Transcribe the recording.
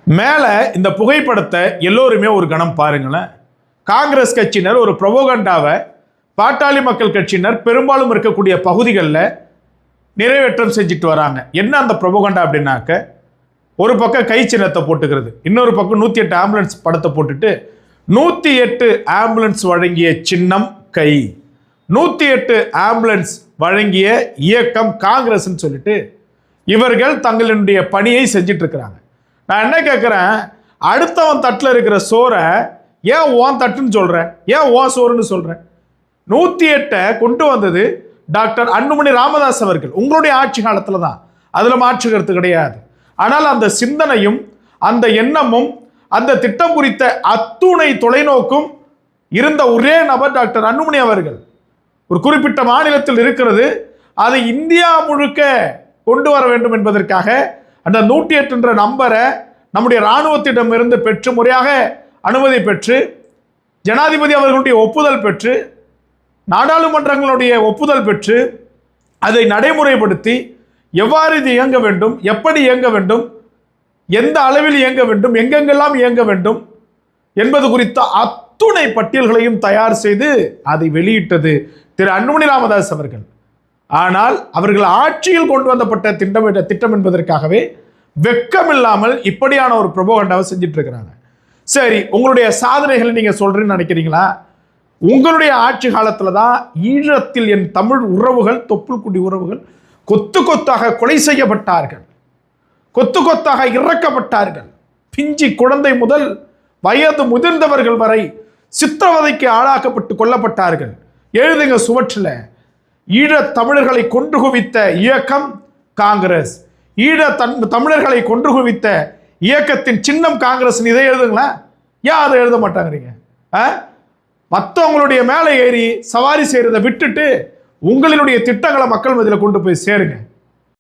மேலே இந்த புகைப்படத்தை எல்லோருமே ஒரு கணம் பாருங்களேன். காங்கிரஸ் கட்சியினர் ஒரு ப்ரொபோகண்டாவை பாட்டாளி மக்கள் கட்சியினர் பெரும்பாலும் இருக்கக்கூடிய பகுதிகளில் நிறைவேற்றம் செஞ்சுட்டு வராங்க. என்ன அந்த ப்ரொபோகண்டா அப்படின்னாக்க, ஒரு பக்கம் கை சின்னத்தை போட்டுக்கிறது, இன்னொரு பக்கம் 108 ஆம்புலன்ஸ் படத்தை போட்டுட்டு 108 ஆம்புலன்ஸ் வழங்கிய சின்னம் கை, 108 ஆம்புலன்ஸ் வழங்கிய இயக்கம் காங்கிரஸ்ன்னு சொல்லிட்டு இவர்கள் தங்களுடைய பணியை செஞ்சிட்டு இருக்கிறாங்க. நான் என்ன கேட்குறேன், அடுத்தவன் தட்டில் இருக்கிற சோறை ஏன் ஓன் தட்டுன்னு சொல்கிறேன், ஏன் ஓ சோறுன்னு சொல்கிறேன்? 108 கொண்டு வந்தது டாக்டர் அன்புமணி ராமதாஸ் அவர்கள், உங்களுடைய ஆட்சி காலத்தில் தான், அதில் மாற்று கருத்து கிடையாது. ஆனால் அந்த சிந்தனையும் அந்த எண்ணமும் அந்த திட்டம் குறித்த அத்துணை தொலைநோக்கும் இருந்த ஒரே நபர் டாக்டர் அன்புமணி அவர்கள். ஒரு குறிப்பிட்ட மாநிலத்தில் இருக்கிறது, அதை இந்தியா முழுக்க கொண்டு வர வேண்டும் என்பதற்காக அந்த 108 என்ற நம்பரை நம்முடைய இராணுவத்திடம் இருந்து பெற்று, முறையாக அனுமதி பெற்று, ஜனாதிபதி அவர்களுடைய ஒப்புதல் பெற்று, நாடாளுமன்றங்களுடைய ஒப்புதல் பெற்று, அதை நடைமுறைப்படுத்தி எவ்வாறு இது இயங்க வேண்டும், எப்படி இயங்க வேண்டும், எந்த அளவில் இயங்க வேண்டும், எங்கெங்கெல்லாம் இயங்க வேண்டும் என்பது குறித்த அத்துணை பட்டியல்களையும் தயார் செய்து அதை வெளியிட்டது திரு அன்புமணி ராமதாஸ் அவர்கள். ஆனால் அவர்கள் ஆட்சியில் கொண்டு வந்தப்பட்ட திட்டம் என்பதற்காகவே வெக்கமில்லாமல் இப்படியான ஒரு ப்ரொபோகண்டாவை செஞ்சுட்டு இருக்கிறாங்க. சரி, உங்களுடைய சாதனைகளை நீங்க சொல்றேன்னு நினைக்கிறீங்களா? உங்களுடைய ஆட்சி காலத்துல தான் ஈழத்தில் என் தமிழ் உறவுகள், தொப்புள் குடி உறவுகள் கொத்து கொத்தாக கொலை செய்யப்பட்டார்கள், கொத்து கொத்தாக இறக்கப்பட்டார்கள். பிஞ்சி குழந்தை முதல் வயது முதிர்ந்தவர்கள் வரை சித்திரவதைக்கு ஆளாக்கப்பட்டு கொல்லப்பட்டார்கள். எழுதுங்க சுவற்றில், ஈழத் தமிழர்களை கொன்று குவித்த இயக்கம் காங்கிரஸ், தமிழர்களை கொன்று குவித்த இயக்கத்தின் சின்னம் காங்கிரஸ். இதை எழுதுங்களா? ஏன் அதை எழுத மாட்டாங்கிறீங்க? மற்றவங்களுடைய மேலே ஏறி சவாரி செய்யறதை விட்டுட்டு உங்களுடைய திட்டங்களை மக்கள் மத்தியில் கொண்டு போய் சேருங்க.